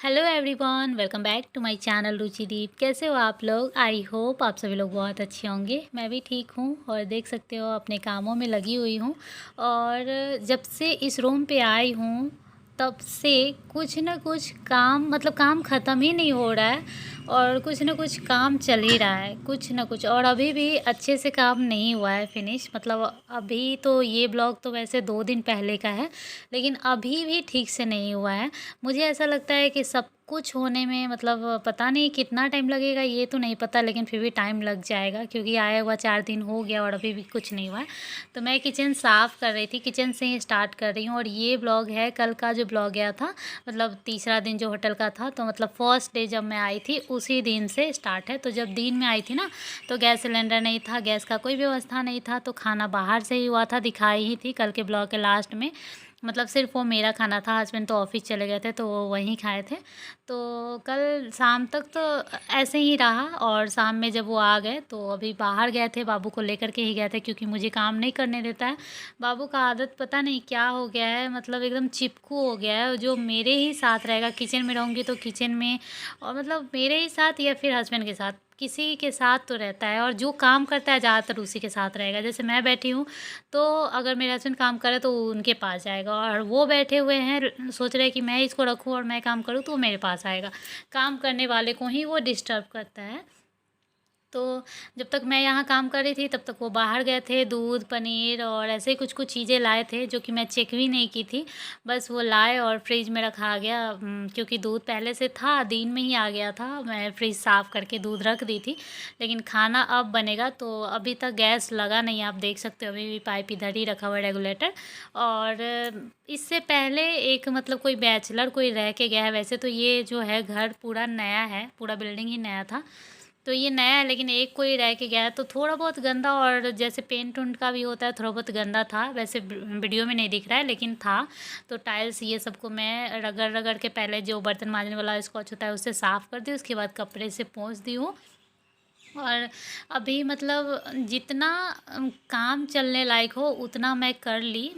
Hello everyone, welcome back to my channel Ruchideep. कैसे हो आप लोग? आई होप आप सभी लोग बहुत अच्छे होंगे। मैं भी ठीक हूँ और देख सकते हो अपने कामों में लगी हुई हूँ। और जब से इस रूम पे आई हूँ तब से कुछ ना कुछ काम काम ख़त्म ही नहीं हो रहा है और कुछ ना कुछ काम चल ही रहा है, कुछ ना कुछ। और अभी भी अच्छे से काम नहीं हुआ है फिनिश। अभी तो ये ब्लॉग तो वैसे 2 दिन पहले का है, लेकिन अभी भी ठीक से नहीं हुआ है। मुझे ऐसा लगता है कि सब कुछ होने में पता नहीं कितना टाइम लगेगा, ये तो नहीं पता, लेकिन फिर भी टाइम लग जाएगा क्योंकि आया हुआ 4 दिन हो गया और अभी भी कुछ नहीं हुआ है। तो मैं किचन साफ़ कर रही थी, किचन से ही स्टार्ट कर रही हूँ। और ये ब्लॉग है कल का जो ब्लॉग गया था, तीसरा दिन जो होटल का था। तो फर्स्ट डे जब मैं आई थी उसी दिन से स्टार्ट है। तो जब दिन में आई थी ना, तो गैस सिलेंडर नहीं था, गैस का कोई व्यवस्था नहीं था, तो खाना बाहर से ही हुआ था, दिखाई ही थी कल के ब्लॉग के लास्ट में। सिर्फ़ वो मेरा खाना था, हस्बैंड तो ऑफ़िस चले गए थे तो वो वहीं खाए थे। तो कल शाम तक तो ऐसे ही रहा और शाम में जब वो आ गए तो अभी बाहर गए थे, बाबू को लेकर के ही गए थे क्योंकि मुझे काम नहीं करने देता है। बाबू का आदत पता नहीं क्या हो गया है, एकदम चिपकू हो गया है, जो मेरे ही साथ रहेगा। किचन में रहूँगी तो किचन में, और मेरे ही साथ या फिर हस्बैंड के साथ, किसी के साथ तो रहता है। और जो काम करता है ज़्यादातर उसी के साथ रहेगा। जैसे मैं बैठी हूँ तो अगर मेरे हस्बैंड काम करे तो उनके पास जाएगा, और वो बैठे हुए हैं सोच रहे हैं कि मैं इसको रखूँ और मैं काम करूँ, तो वो मेरे पास आएगा। काम करने वाले को ही वो डिस्टर्ब करता है। तो जब तक मैं यहाँ काम कर रही थी तब तक वो बाहर गए थे, दूध, पनीर और ऐसे ही कुछ-कुछ चीज़ें लाए थे जो कि मैं चेक भी नहीं की थी। बस वो लाए और फ्रिज में रखा गया, क्योंकि दूध पहले से था, दिन में ही आ गया था। मैं फ्रिज साफ़ करके दूध रख दी थी, लेकिन खाना अब बनेगा तो अभी तक गैस लगा नहीं है। आप देख सकते हो अभी भी पाइप इधर ही रखा हुआ है, रेगुलेटर। और इससे पहले एक कोई बैचलर कोई रह के गया है। वैसे तो ये जो है घर पूरा नया है, पूरा बिल्डिंग ही नया था। तो ये नया है, लेकिन एक कोई रह के गया है तो थोड़ा बहुत गंदा, और जैसे पेंट उंट का भी होता है थोड़ा बहुत गंदा था। वैसे वीडियो में नहीं दिख रहा है लेकिन था। तो टाइल्स ये सबको मैं रगड़ रगड़ के, पहले जो बर्तन मांजने वाला स्कॉच होता है उससे साफ़ कर दी, उसके बाद कपड़े से पोंछ दी हूँ। और अभी जितना काम चलने लायक हो उतना मैं कर ली।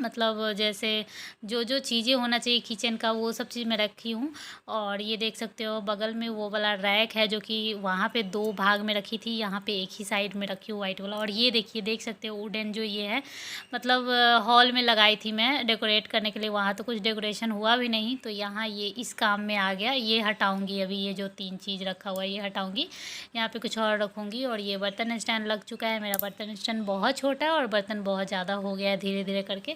जैसे जो जो चीज़ें होना चाहिए किचन का वो सब चीज़ मैं रखी हूँ। और ये देख सकते हो बगल में वो वाला रैक है जो कि वहाँ पे 2 भाग में रखी थी, यहाँ पे एक ही साइड में रखी हूँ वाइट वाला। और ये देखिए, देख सकते हो वुडन जो ये है, हॉल में लगाई थी मैं डेकोरेट करने के लिए। वहाँ तो कुछ डेकोरेशन हुआ भी नहीं, तो यहाँ ये इस काम में आ गया। ये हटाऊँगी अभी, ये जो 3 चीज़ रखा हुआ है ये हटाऊँगी, यहाँ पे कुछ और रखूँगी। और ये बर्तन स्टैंड लग चुका है। मेरा बर्तन स्टैंड बहुत छोटा है और बर्तन बहुत ज़्यादा हो गया है धीरे धीरे करके,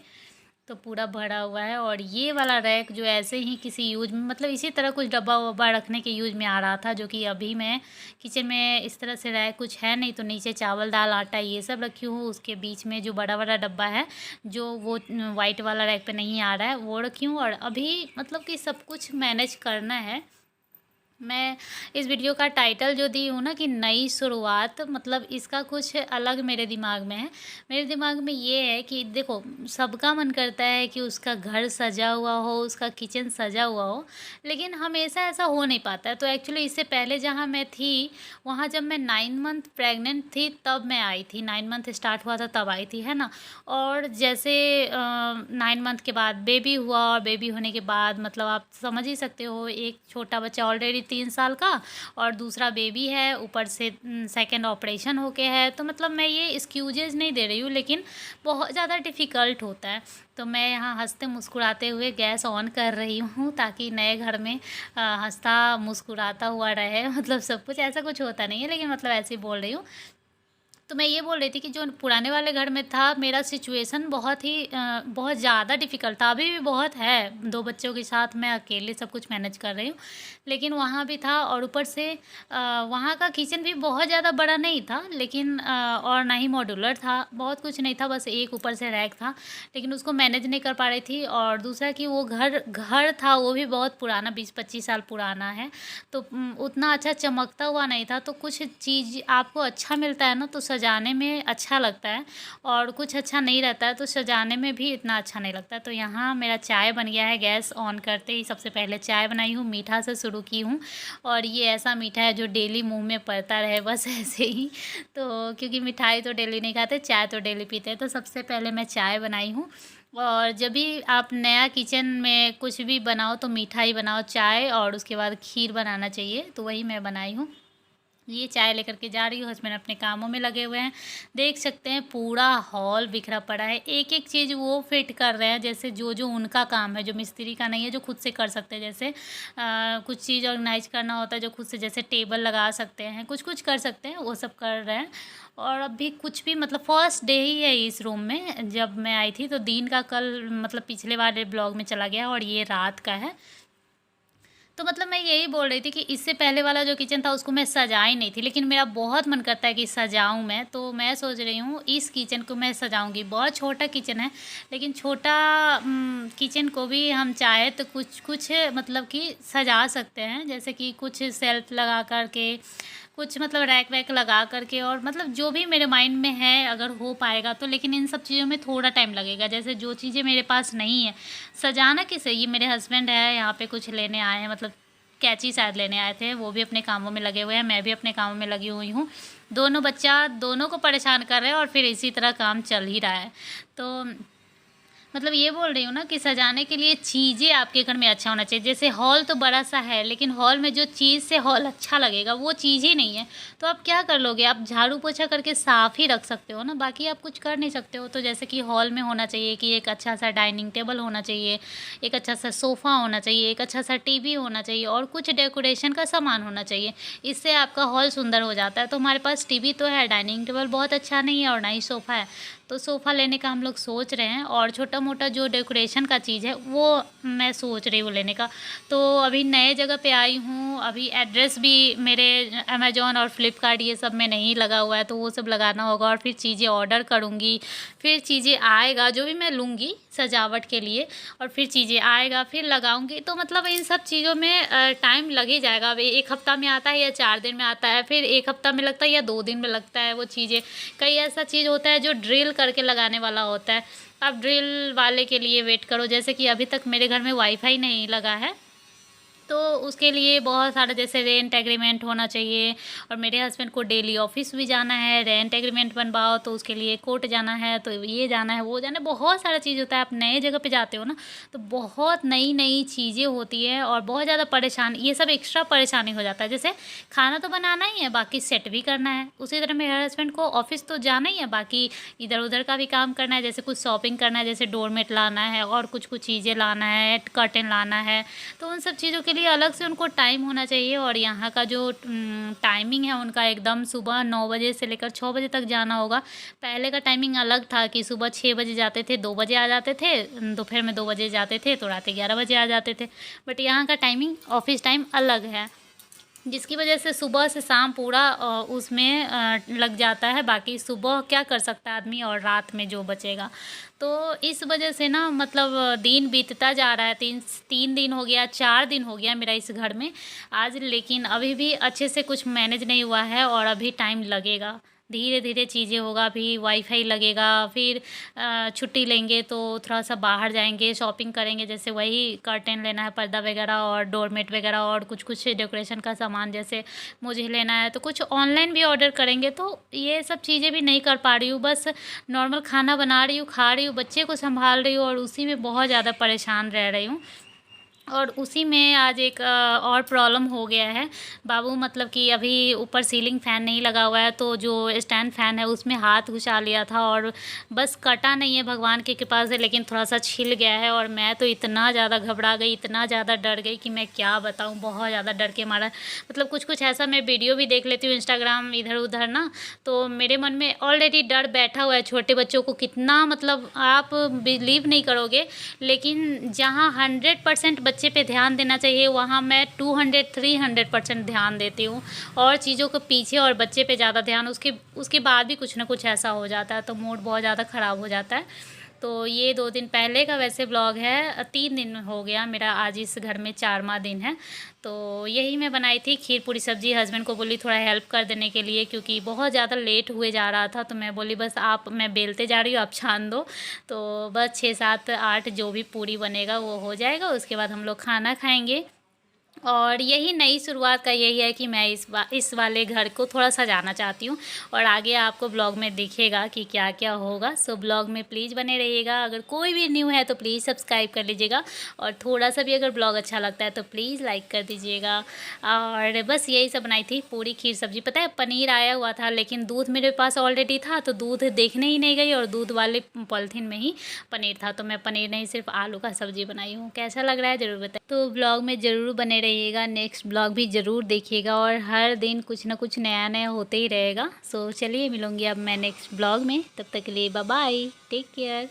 तो पूरा भरा हुआ है। और ये वाला रैक जो ऐसे ही किसी यूज में, इसी तरह कुछ डब्बा वब्बा रखने के यूज में आ रहा था, जो कि अभी मैं किचन में इस तरह से रैक कुछ है नहीं। तो नीचे चावल दाल आटा ये सब रखी हूँ, उसके बीच में जो बड़ा वाला डब्बा है जो वो वाइट वाला रैक पे नहीं आ रहा है वो रखी हूँ। और अभी कि सब कुछ मैनेज करना है। मैं इस वीडियो का टाइटल जो दी हूँ ना कि नई शुरुआत, इसका कुछ अलग मेरे दिमाग में है। मेरे दिमाग में ये है कि देखो, सबका मन करता है कि उसका घर सजा हुआ हो, उसका किचन सजा हुआ हो, लेकिन हमेशा ऐसा हो नहीं पाता है। तो एक्चुअली इससे पहले जहाँ मैं थी, वहाँ जब मैं 9 मंथ प्रेग्नेंट थी तब मैं आई थी। 9 मंथ स्टार्ट हुआ था तब आई थी, है ना। और जैसे 9 मंथ के बाद बेबी हुआ, और बेबी होने के बाद आप समझ ही सकते हो, एक छोटा बच्चा ऑलरेडी 3 साल का और दूसरा बेबी है, ऊपर से सेकंड ऑपरेशन होके है। तो मैं ये एक्सक्यूजेज़ नहीं दे रही हूँ, लेकिन बहुत ज़्यादा डिफ़िकल्ट होता है। तो मैं यहाँ हँसते मुस्कुराते हुए गैस ऑन कर रही हूँ ताकि नए घर में हँसता मुस्कुराता हुआ रहे। सब कुछ ऐसा कुछ होता नहीं है, लेकिन ऐसे ही बोल रही हूँ। तो मैं ये बोल रही थी कि जो पुराने वाले घर में था, मेरा सिचुएशन बहुत ज़्यादा डिफ़िकल्ट था। अभी भी बहुत है, 2 बच्चों के साथ मैं अकेले सब कुछ मैनेज कर रही हूँ, लेकिन वहाँ भी था। और ऊपर से वहाँ का किचन भी बहुत ज़्यादा बड़ा नहीं था, लेकिन और ना ही मॉड्यूलर था, बहुत कुछ नहीं था, बस एक ऊपर से रैक था, लेकिन उसको मैनेज नहीं कर पा रही थी। और दूसरा कि वो घर था वो भी बहुत पुराना, 20-25 साल पुराना है, तो उतना अच्छा चमकता हुआ नहीं था। तो कुछ चीज़ आपको अच्छा मिलता है ना तो सजाने में अच्छा लगता है, और कुछ अच्छा नहीं रहता है तो सजाने में भी इतना अच्छा नहीं लगता है। तो यहाँ मेरा चाय बन गया है। गैस ऑन करते ही सबसे पहले चाय बनाई हूँ, मीठा से शुरू की हूँ। और ये ऐसा मीठा है जो डेली मुँह में पड़ता रहे, बस ऐसे ही। तो क्योंकि मिठाई तो डेली नहीं खाते, चाय तो डेली पीते हैं, तो सबसे पहले मैं चाय बनाई हूँ। और जब भी आप नया किचन में कुछ भी बनाओ तो मिठाई बनाओ, चाय और उसके बाद खीर बनाना चाहिए, तो वही मैं बनाई हूँ। ये चाय लेकर के जा रही हूँ, हस्बैंड अपने कामों में लगे हुए हैं। देख सकते हैं पूरा हॉल बिखरा पड़ा है, एक एक चीज़ वो फिट कर रहे हैं, जैसे जो जो उनका काम है, जो मिस्त्री का नहीं है, जो खुद से कर सकते हैं। जैसे कुछ चीज़ ऑर्गेनाइज करना होता है जो खुद से, जैसे टेबल लगा सकते हैं, कुछ कुछ कर सकते हैं, वो सब कर रहे हैं। और अभी कुछ भी मतलब फर्स्ट डे ही है इस रूम में। जब मैं आई थी तो दिन का कल मतलब पिछले वाले ब्लॉग में चला गया और ये रात का है। तो मतलब मैं यही बोल रही थी कि इससे पहले वाला जो किचन था उसको मैं सजा ही नहीं थी, लेकिन मेरा बहुत मन करता है कि सजाऊं मैं, तो मैं सोच रही हूँ इस किचन को मैं सजाऊंगी। बहुत छोटा किचन है, लेकिन छोटा किचन को भी हम चाहे तो कुछ कुछ मतलब कि सजा सकते हैं, जैसे कि कुछ सेल्फ लगा कर के, कुछ मतलब रैक वैक लगा करके, और मतलब जो भी मेरे माइंड में है अगर हो पाएगा तो। लेकिन इन सब चीज़ों में थोड़ा टाइम लगेगा, जैसे जो चीज़ें मेरे पास नहीं है। सजाना किसे, ये मेरे हस्बैंड है यहाँ पे कुछ लेने आए हैं, मतलब कैंची शायद लेने आए थे, वो भी अपने कामों में लगे हुए हैं, मैं भी अपने कामों में लगी हुई हूँ। दोनों बच्चा दोनों को परेशान कर रहे हैं और फिर इसी तरह काम चल ही रहा है। तो मतलब ये बोल रही हूँ ना कि सजाने के लिए चीज़ें आपके घर में अच्छा होना चाहिए। जैसे हॉल तो बड़ा सा है, लेकिन हॉल में जो चीज़ से हॉल अच्छा लगेगा वो चीज़ ही नहीं है, तो आप क्या कर लोगे? आप झाड़ू पोछा करके साफ़ ही रख सकते हो ना, बाकी आप कुछ कर नहीं सकते हो। तो जैसे कि हॉल में होना चाहिए कि एक अच्छा सा डाइनिंग टेबल होना चाहिए, एक अच्छा सा सोफ़ा होना चाहिए, एक अच्छा सा टीवी होना चाहिए और कुछ डेकोरेशन का सामान होना चाहिए। इससे आपका हॉल सुंदर हो जाता है। तो हमारे पास टीवी तो है, डाइनिंग टेबल बहुत अच्छा नहीं है और ना ही सोफ़ा है, तो सोफ़ा लेने का हम लोग सोच रहे हैं। और छोटा-मोटा जो डेकोरेशन का चीज़ है वो मैं सोच रही हूँ लेने का। तो अभी नए जगह पे आई हूँ, अभी एड्रेस भी मेरे अमेज़न और फ्लिपकार्ट ये सब में नहीं लगा हुआ है, तो वो सब लगाना होगा और फिर चीज़ें ऑर्डर करूँगी, फिर चीज़ें आएगा जो भी मैं लूँगी सजावट के लिए, और फिर चीज़ें आएगा फिर लगाऊँगी। तो मतलब इन सब चीज़ों में टाइम लग ही जाएगा। अब 1 हफ़्ता में आता है या 4 दिन में आता है, फिर 1 हफ़्ता में लगता है या 2 दिन में लगता है वो चीज़ें। कई ऐसा चीज़ होता है जो ड्रिल करके लगाने वाला होता है, अब ड्रिल वाले के लिए वेट करो। जैसे कि अभी तक मेरे घर में वाईफ़ाई नहीं लगा है, तो उसके लिए बहुत सारा जैसे रेंट एग्रीमेंट होना चाहिए, और मेरे हस्बैंड को डेली ऑफिस भी जाना है, रेंट एग्रीमेंट बनवाओ तो उसके लिए कोर्ट जाना है, तो ये जाना है वो जाना है, बहुत सारा चीज़ होता है। आप नए जगह पे जाते हो ना, तो बहुत नई नई चीज़ें होती है और बहुत ज़्यादा परेशान, ये सब एक्स्ट्रा परेशानी हो जाता है। जैसे खाना तो बनाना ही है, बाकी सेट भी करना है, उसी तरह मेरे हस्बैंड को ऑफिस तो जाना ही है, बाकी इधर उधर का भी काम करना है, जैसे कुछ शॉपिंग करना है, जैसे डोरमेट लाना है और कुछ कुछ चीज़ें लाना है, कर्टेन लाना है। तो उन सब चीज़ों के लिए अलग से उनको टाइम होना चाहिए। और यहाँ का जो टाइमिंग है उनका एकदम सुबह 9 बजे से लेकर 6 बजे तक जाना होगा। पहले का टाइमिंग अलग था कि सुबह 6 बजे जाते थे, 2 बजे आ जाते थे, दोपहर में 2 बजे जाते थे तो रात 11 बजे आ जाते थे। बट यहाँ का टाइमिंग ऑफिस टाइम अलग है, जिसकी वजह से सुबह से शाम पूरा उसमें लग जाता है। बाकी सुबह क्या कर सकता है आदमी, और रात में जो बचेगा। तो इस वजह से ना मतलब दिन बीतता जा रहा है, 3 दिन हो गया, 4 दिन हो गया मेरा इस घर में आज, लेकिन अभी भी अच्छे से कुछ मैनेज नहीं हुआ है और अभी टाइम लगेगा। धीरे धीरे चीज़ें होगा, अभी वाईफाई लगेगा, फिर छुट्टी लेंगे तो थोड़ा सा बाहर जाएंगे, शॉपिंग करेंगे, जैसे वही कर्टेन लेना है, पर्दा वगैरह और डोरमेट वगैरह और कुछ कुछ डेकोरेशन का सामान जैसे मुझे लेना है, तो कुछ ऑनलाइन भी ऑर्डर करेंगे। तो ये सब चीज़ें भी नहीं कर पा रही हूँ, बस नॉर्मल खाना बना रही हूँ, खा रही हूँ, बच्चे को संभाल रही हूँ और उसी में बहुत ज़्यादा परेशान रह रही हूँ। और उसी में आज एक और प्रॉब्लम हो गया है। बाबू मतलब कि अभी ऊपर सीलिंग फ़ैन नहीं लगा हुआ है, तो जो स्टैंड फ़ैन है उसमें हाथ घुसा लिया था और बस कटा नहीं है भगवान की कृपा से, लेकिन थोड़ा-सा छिल गया है। और मैं तो इतना ज़्यादा घबरा गई, इतना ज़्यादा डर गई कि मैं क्या बताऊँ, बहुत ज़्यादा डर के मारा। मतलब कुछ-कुछ ऐसा मैं वीडियो भी देख लेती हूँ इंस्टाग्राम इधर-उधर ना, तो मेरे मन में ऑलरेडी डर बैठा हुआ है। छोटे बच्चों को कितना मतलब आप बिलीव नहीं करोगे, लेकिन जहाँ 100% बच्चे पे ध्यान देना चाहिए वहाँ मैं 200-300% ध्यान देती हूँ, और चीज़ों के पीछे और बच्चे पे ज़्यादा ध्यान, उसके बाद भी कुछ ना कुछ ऐसा हो जाता है, तो मूड बहुत ज़्यादा ख़राब हो जाता है। तो ये 2 दिन पहले का वैसे ब्लॉग है, 3 दिन हो गया मेरा, आज इस घर में 4वाँ दिन है। तो यही मैं बनाई थी खीर पूरी सब्ज़ी, हस्बैंड को बोली थोड़ा हेल्प कर देने के लिए, क्योंकि बहुत ज़्यादा लेट हुए जा रहा था, तो मैं बोली बस आप, मैं बेलते जा रही हूँ आप छान दो। तो बस 6, 7, 8 जो भी पूरी बनेगा वो हो जाएगा, उसके बाद हम लोग खाना खाएँगे। और यही नई शुरुआत का यही है कि मैं इस वाले घर को थोड़ा सजाना चाहती हूँ। और आगे आपको ब्लॉग में दिखेगा कि क्या क्या होगा। सो ब्लॉग में प्लीज़ बने रहिएगा। अगर कोई भी न्यू है तो प्लीज़ सब्सक्राइब कर लीजिएगा, और थोड़ा सा भी अगर ब्लॉग अच्छा लगता है तो प्लीज़ लाइक कर दीजिएगा। और बस यही सब बनाई थी, पूरी खीर सब्जी। पता है पनीर आया हुआ था लेकिन दूध मेरे पास ऑलरेडी था, तो दूध देखने ही नहीं गई, और दूध वाले पॉलिथीन में ही पनीर था, तो मैं पनीर नहीं सिर्फ आलू का सब्जी बनाई हूँ। कैसा लग रहा है ज़रूर बताइए। तो ब्लॉग में ज़रूर बने रहिएगा, नेक्स्ट ब्लॉग भी ज़रूर देखिएगा, और हर दिन कुछ ना कुछ नया नया होते ही रहेगा। सो चलिए मिलूँगी अब मैं नेक्स्ट ब्लॉग में, तब तक के लिए बाय बाय, टेक केयर।